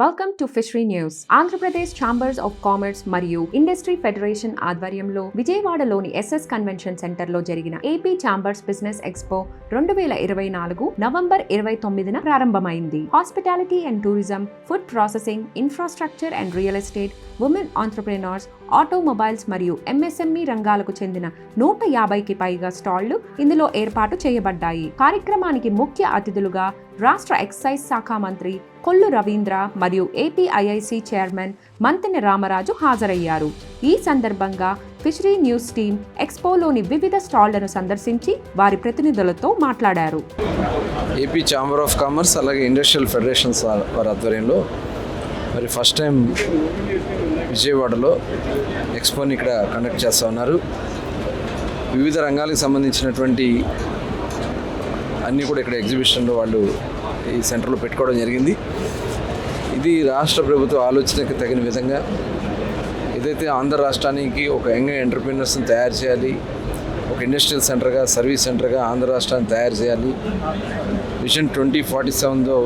Welcome to fishery news. Andhra Pradesh chambers of commerce మరియు industry federation ఆధ్వర్యంలో విజయవాడలోని ఎస్ఎస్ కన్వెన్షన్ సెంటర్ లో జరిగిన AP chambers business expo 2024 November 29న ప్రారంభమైంది. Hospitality and tourism, food processing, infrastructure and real estate, women entrepreneurs, automobiles మరియు MSME రంగాలకు చెందిన 150కి పైగా స్టాళ్లు ఇందులో ఏర్పాటు చేయబడ్డాయి. కార్యక్రమానికి ముఖ్య అతిథులుగా రాష్ట్ర ఎక్సైజ్ శాఖ మంత్రి కొల్లు రవీంద్ర మరియు ఏపీఐఐసి చైర్మన్ మంతెన రామరాజు హాజరయ్యారు. ఈ సందర్భంగా ఫిషరీ న్యూస్ టీమ్ ఎక్స్పోలోని వివిధ స్టాళ్లను సందర్శించి వారి ప్రతినిధులతో మాట్లాడారు. ఏపీ ఛాంబర్ ఆఫ్ కామర్స్ అలాగే ఇండస్ట్రియల్ ఫెడరేషన్స్ వారి ఆధ్వర్యంలో మరి ఫస్ట్ టైం విజయవాడలో ఎక్స్పోని ఇక్కడ కండక్ట్ చేస్తూ ఉన్నారు. వివిధ రంగాలకు సంబంధించినటువంటి అన్నీ కూడా ఇక్కడ ఎగ్జిబిషన్లో వాళ్ళు ఈ సెంటర్లో పెట్టుకోవడం జరిగింది. ఇది రాష్ట్ర ప్రభుత్వ ఆలోచనకి తగిన విధంగా ఏదైతే ఆంధ్ర రాష్ట్రానికి ఒక యంగ్ ఎంటర్ప్రీనర్స్ని తయారు చేయాలి, ఒక ఇండస్ట్రియల్ సెంటర్గా, సర్వీస్ సెంటర్గా ఆంధ్ర రాష్ట్రాన్ని తయారు చేయాలి, విజన్ 2047తో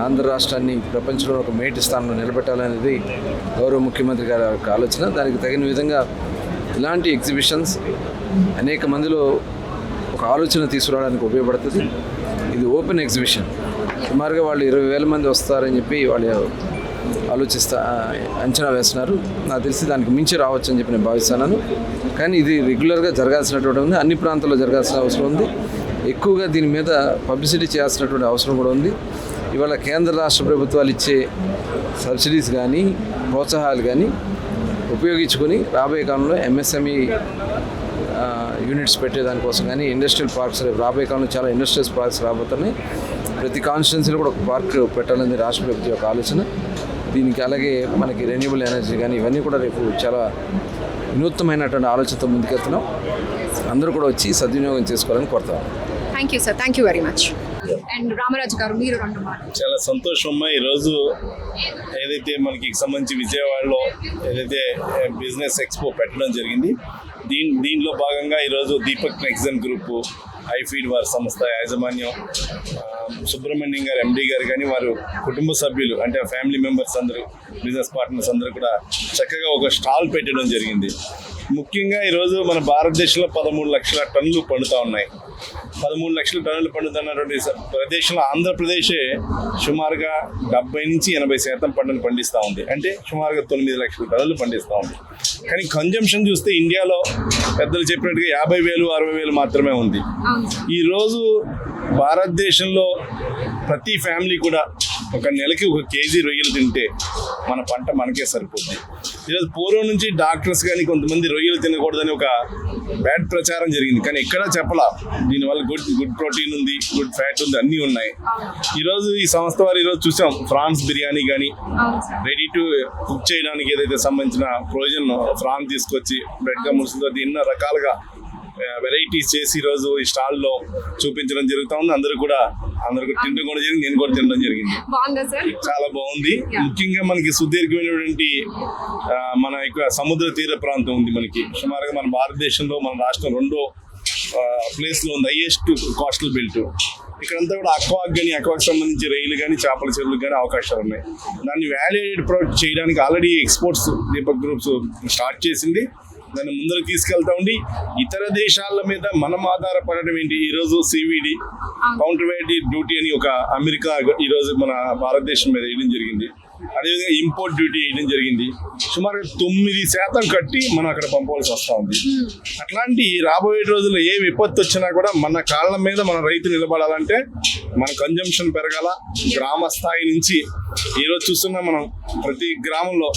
ఆంధ్ర రాష్ట్రాన్ని ప్రపంచంలో ఒక మేటి స్థానంలో నిలబెట్టాలనేది గౌరవ ముఖ్యమంత్రి గారి యొక్క ఆలోచన. దానికి తగిన విధంగా ఇలాంటి ఎగ్జిబిషన్స్ అనేక మందిలో ఒక ఆలోచన తీసుకురావడానికి ఉపయోగపడుతుంది. ఇది ఓపెన్ ఎగ్జిబిషన్, సుమారుగా వాళ్ళు 20,000 మంది వస్తారని చెప్పి వాళ్ళు అంచనా వేస్తున్నారు. నాకు తెలిసి దానికి మించి రావచ్చు అని చెప్పి నేను భావిస్తున్నాను. కానీ ఇది రెగ్యులర్గా జరగాల్సినటువంటి ఉంది, అన్ని ప్రాంతాల్లో జరగాల్సిన అవసరం ఉంది. ఎక్కువగా దీని మీద పబ్లిసిటీ చేయాల్సినటువంటి అవసరం కూడా ఉంది. ఇవాళ కేంద్ర రాష్ట్ర ప్రభుత్వాలు ఇచ్చే సబ్సిడీస్ కానీ, ప్రోత్సాహాలు కానీ ఉపయోగించుకొని రాబోయే కాలంలో ఎంఎస్ఎంఈ యూనిట్స్ పెట్టేదానికోసం కానీ, ఇండస్ట్రియల్ పార్క్స్ రాబోయే కాలంలో చాలా ఇండస్ట్రియల్ పార్క్స్ రాబోతున్నాయి. ప్రతి కాన్స్టిట్యున్సీలో కూడా ఒక పార్క్ పెట్టాలని రాష్ట్ర ప్రభుత్వం యొక్క ఆలోచన. దీనికి అలాగే మనకి రెన్యూబుల్ ఎనర్జీ కానీ ఇవన్నీ కూడా రేపు చాలా వినూత్నమైనటువంటి ఆలోచనతో ముందుకెళ్తున్నాం. అందరూ కూడా వచ్చి సద్వినియోగం చేసుకోవాలని కోరుతాం. Thank you sir, thank you very much. And Ramaraju గారు, మీరు రెండు మాటలు. చాలా సంతోషం అమ్మా. ఈరోజు ఏదైతే మనకి సంబంధించి విజయవాడలో ఏదైతే బిజినెస్ ఎక్స్పో పెట్టడం జరిగింది, దీనిలో భాగంగా ఈరోజు దీపక్ నెక్సన్ గ్రూపు, ఐఫీడ్ వారి సంస్థ యాజమాన్యం, సుబ్రహ్మణ్యం గారు ఎండి గారు కానీ వారు కుటుంబ సభ్యులు అంటే ఫ్యామిలీ మెంబర్స్ అందరూ, బిజినెస్ పార్ట్నర్స్ అందరూ కూడా చక్కగా ఒక స్టాల్ పెట్టడం జరిగింది. ముఖ్యంగా ఈరోజు మన భారతదేశంలో 13 లక్షల టన్నులు పండుతూ ఉన్నాయి. 13 లక్షల టన్నులు పండుతున్నటువంటి ప్రదేశంలో ఆంధ్రప్రదేశే సుమారుగా 70-80% పంటను పండిస్తూ ఉంది. అంటే సుమారుగా 9 లక్షల టన్నులు పండిస్తూ ఉంది. కానీ కన్జంప్షన్ చూస్తే ఇండియాలో పెద్దలు చెప్పినట్టుగా 50,000-60,000 మాత్రమే ఉంది. ఈరోజు భారతదేశంలో ప్రతి ఫ్యామిలీ కూడా ఒక నెలకి 1 కేజీ రొయ్యలు తింటే మన పంట మనకే సరిపోతుంది. ఈరోజు పూర్వం నుంచి డాక్టర్స్ కానీ కొంతమంది రొయ్యలు తినకూడదని ఒక బ్యాడ్ ప్రచారం జరిగింది. కానీ ఎక్కడా చెప్పలా దీనివల్ల గుడ్ ప్రోటీన్ ఉంది, గుడ్ ఫ్యాట్ ఉంది, అన్నీ ఉన్నాయి. ఈరోజు ఈ సంస్థ వారు ఈరోజు చూసాం ఫ్రాన్స్ బిర్యానీ కానీ రెడీ టు కుక్ చేయడానికి ఏదైతే సంబంధించిన ప్రొవిజన్ ఫ్రాన్ తీసుకొచ్చి బ్రెడ్గా ముసులుతో ఎన్నో రకాలుగా వెరైటీస్ చేసి ఈరోజు ఈ స్టాల్లో చూపించడం జరుగుతూ ఉంది. అందరూ కూడా తినడం కూడా జరిగింది, నేను కూడా తినడం జరిగింది. చాలా బాగుంది. ముఖ్యంగా మనకి సుదీర్ఘమైనటువంటి మన యొక్క సముద్ర తీర ప్రాంతం ఉంది. మనకి సుమారుగా మన భారతదేశంలో మన రాష్ట్రం 2వ ప్లేస్లో ఉంది, హైయెస్ట్ కోస్టల్ బెల్ట్. ఇక్కడంతా కూడా అక్వాకి సంబంధించి రైలు కానీ చేపల చెరువులకు కానీ అవకాశాలు ఉన్నాయి. దాన్ని వాల్యుయేటెడ్ ప్రొడక్ట్ చేయడానికి already exports Deepak groups start చేసింది. దాన్ని ముందరకు తీసుకెళ్తా ఉండి ఇతర దేశాల మీద మనం ఆధారపడడం ఏంటి. ఈరోజు సివిడి కౌంటర్ వైడ్ డ్యూటీ అని ఒక అమెరికా ఈరోజు మన భారతదేశం మీద వేయడం జరిగింది. అదేవిధంగా ఇంపోర్ట్ డ్యూటీ వేయడం జరిగింది. సుమారు 9% కట్టి మనం అక్కడ పంపవలసి వస్తూ ఉంది. అట్లాంటి రాబోయే రోజుల్లో ఏ విపత్తు వచ్చినా కూడా మన కాళ్ళ మీద మన రైతు నిలబడాలంటే మన కన్జంప్షన్ పెరగాల. గ్రామ స్థాయి నుంచి ఈరోజు చూస్తున్నాం మనం ప్రతి గ్రామంలో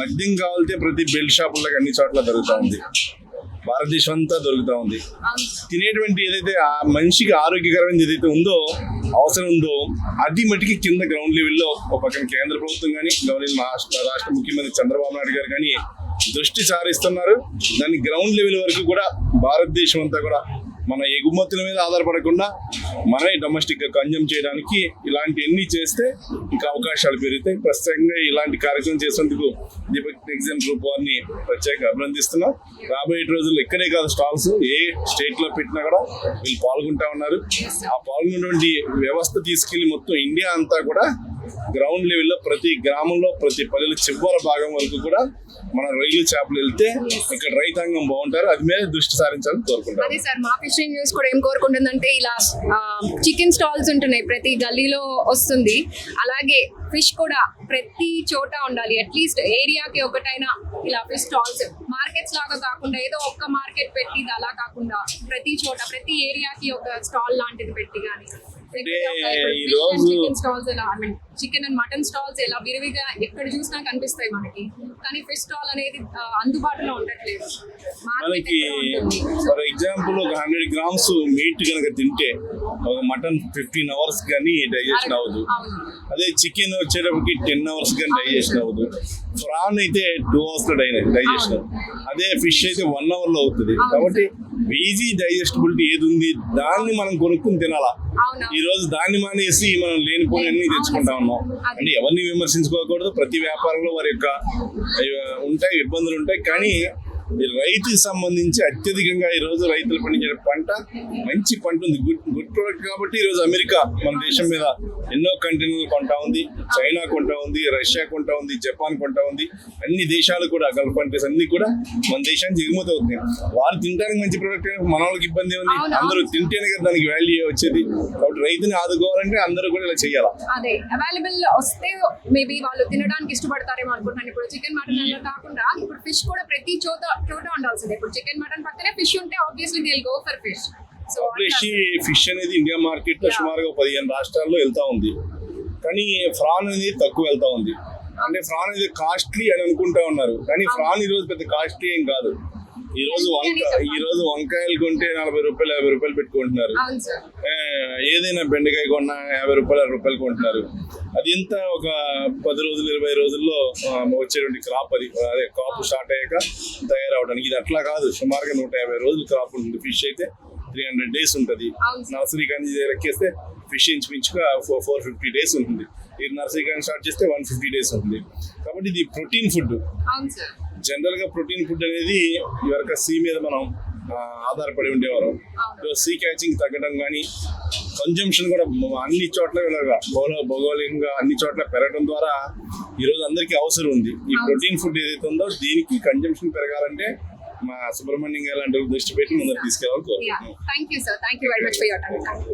మద్యం కావాలంటే ప్రతి బెల్ట్ షాపుల్లో అన్ని చోట్ల దొరుకుతూ ఉంది. భారతదేశం అంతా దొరుకుతూ ఉంది. తినేటువంటి ఏదైతే ఆ మనిషికి ఆరోగ్యకరమైనది ఏదైతే ఉందో, అవసరం ఉందో, అది మటుకి కింద గ్రౌండ్ లెవెల్లో ఒక పక్కన కేంద్ర ప్రభుత్వం కానీ రాష్ట్ర ముఖ్యమంత్రి చంద్రబాబు నాయుడు గారు కానీ దృష్టి సారిస్తున్నారు. దాని గ్రౌండ్ లెవెల్ వరకు కూడా భారతదేశం అంతా కూడా మన ఎగుమతుల మీద ఆధారపడకుండా మనమే డొమెస్టిక్గా కన్జ్యూమ్ చేయడానికి ఇలాంటివన్నీ చేస్తే ఇంకా అవకాశాలు పెరుగుతాయి. ప్రస్తుతంగా ఇలాంటి కార్యక్రమం చేసేందుకు దీపక్ నెక్సన్ గ్రూప్ వారిని ప్రత్యేకంగా అభినందిస్తున్నాం. రాబోయే రోజుల్లో ఇక్కడే కాదు స్టాల్స్ ఏ స్టేట్లో పెట్టినా కూడా వీళ్ళు పాల్గొంటా ఉన్నారు. ఆ పాల్గొన్నటువంటి వ్యవస్థ తీసుకెళ్లి మొత్తం ఇండియా అంతా కూడా గ్రౌండ్ లెవెల్లో ప్రతి గ్రామంలో ప్రతి పల్లెల చివరి భాగం వరకు కూడా మన రొయ్యలు చేపలు వెళ్తే ఇక్కడ రైతాంగం బాగుంటారు. అది మీద దృష్టి సారించాలని కోరుకుంటారు. అదే సార్, మా ఫిషింగ్ న్యూస్ కూడా ఏం కోరుకుంటుందంటే ఇలా చికెన్ స్టాల్స్ ఉంటున్నాయి, ప్రతి గల్లీలో వస్తుంది. అలాగే ఫిష్ కూడా ప్రతి చోట ఉండాలి. అట్లీస్ట్ ఏరియాకి ఒకటైనా ఇలా ఫిష్ స్టాల్స్, మార్కెట్స్ లాగా కాకుండా ఏదో ఒక్క మార్కెట్ పెట్టి ఇది అలా కాకుండా ప్రతి చోట ప్రతి ఏరియాకి ఒక స్టాల్ లాంటిది పెట్టి కానీ చికెన్ స్టాల్స్ ఎలా, I mean chicken and mutton stalls ఎలా విరివిగా ఎక్కడ చూసినా కనిపిస్తాయి మనకి. కానీ ఫిష్ స్టాల్ అనేది అందుబాటులో ఉండట్లేదు. మనకి ఫర్ ఎగ్జాంపుల్ ఒక 100 grams మీట్ కనుక తింటే ఒక మటన్ 15 hours కానీ డైజెషన్ అవ్వదు. అదే చికెన్ వచ్చేటప్పటికి 10 hours కానీ డైజెషన్ అవ్వదు. ప్రాన్ అయితే 2 hours లో డైజెషన్. అదే ఫిష్ అయితే 1 hour లో అవుతుంది. కాబట్టి ఈజీ డైజెస్టబిలిటీ ఏది ఉంది దాన్ని మనం కొనుక్కుని తినాలా. ఈ రోజు దాన్ని మానేసి మనం లేనిపోయిన అన్ని తెచ్చుకుంటా ఉన్నాం. అంటే ఎవరిని విమర్శించుకోకూడదు. ప్రతి వ్యాపారంలో వారి యొక్క ఉంటాయి, ఇబ్బందులు ఉంటాయి. కానీ రైతుకి సంబంధించి అత్యధికంగా ఈ రోజు రైతులు పండించే పంట మంచి పంట ఉంది, గుడ్ ప్రొడక్ట్. కాబట్టి ఈ రోజు అమెరికా మన దేశం మీద ఎన్నో కంట్రీలు కొంటా ఉంది, చైనా కొంటా ఉంది, రష్యా కొంటా ఉంది, జపాన్ కొంటా ఉంది. అన్ని దేశాలు కూడా గల్ఫ్ కంట్రీస్ అన్ని కూడా మన దేశానికి ఎగుమతి అవుతుంది. వారు తినడానికి మంచి ప్రొడక్ట్ అయినా మన వాళ్ళకి ఇబ్బంది ఉంది. అందరూ తింటేనే కదా దానికి వాల్యూ వచ్చేది. కాబట్టి రైతుని ఆదుకోవాలంటే అందరూ కూడా ఇలా చేయాలి. అదే అవైలబుల్ వస్తే మేబీ వాళ్ళు తినడానికి ఇష్టపడతారేమో అనుకుంటున్నాను. ఇప్పుడు చికెన్ మటన్ కాకుండా ఇప్పుడు ఫిష్ కూడా ప్రతి చోట ఉండాల్సిందే. ఇప్పుడు చికెన్ మటన్ పక్కనే ఫిష్ ఉంటే obviously they will go for fish. So fish అనేది ఇండియా మార్కెట్ లో సుమారుగా 15 రాష్ట్రాల్లో వెళ్తా ఉంది. కానీ ఫ్రాన్ అనేది తక్కువ వెళ్తా ఉంది. అంటే ఫ్రాన్ అనేది కాస్ట్లీ అని అనుకుంటా ఉన్నారు. కానీ ఫ్రాన్ ఈ రోజు పెద్ద కాస్ట్లీ ఏం కాదు. ఈ రోజు వంకాయలు కొంటే 40 రూపాయలు 50 రూపాయలు పెట్టుకుంటున్నారు. ఏదైనా బెండకాయ కొన్నా 50 రూపాయలు 60 రూపాయలు కొంటున్నారు. అది ఎంత ఒక 10 రోజులు 20 రోజుల్లో వచ్చేటువంటి క్రాప్. అదే క్రాప్ స్టార్ట్ అయ్యాక తయారవడానికి. ఇది అట్లా కాదు, సుమారుగా 150 రోజులు క్రాప్ ఉంటుంది. ఫిష్ అయితే 300 days ఉంటుంది. నర్సరీ కానీ ఎక్కేస్తే ఫిష్ ఇంచుమించుగా 450 days ఉంటుంది. ఈ నర్సరీ కానీ స్టార్ట్ చేస్తే 150 days ఉంటుంది. కాబట్టి ఇది ప్రోటీన్ ఫుడ్. జనరల్ గా ప్రోటీన్ ఫుడ్ అనేది ఇవరకు సీ మీద మనం ఆధారపడి ఉండేవారు. సీ క్యాచింగ్ తగ్గడం కానీ కన్జంప్షన్ కూడా అన్ని చోట్ల భౌగోళికంగా అన్ని చోట్ల పెరగడం ద్వారా ఈరోజు అందరికీ అవసరం ఉంది. ఈ ప్రోటీన్ ఫుడ్ ఏదైతే ఉందో దీనికి కన్జంప్షన్ పెరగాలంటే మా సుబ్రహ్మణ్యం గారు లాంటి దృష్టి పెట్టి ముందర తీసుకెళ్ళాలని కోరుకుంటున్నాం. Thank you sir, thank you very much for your time.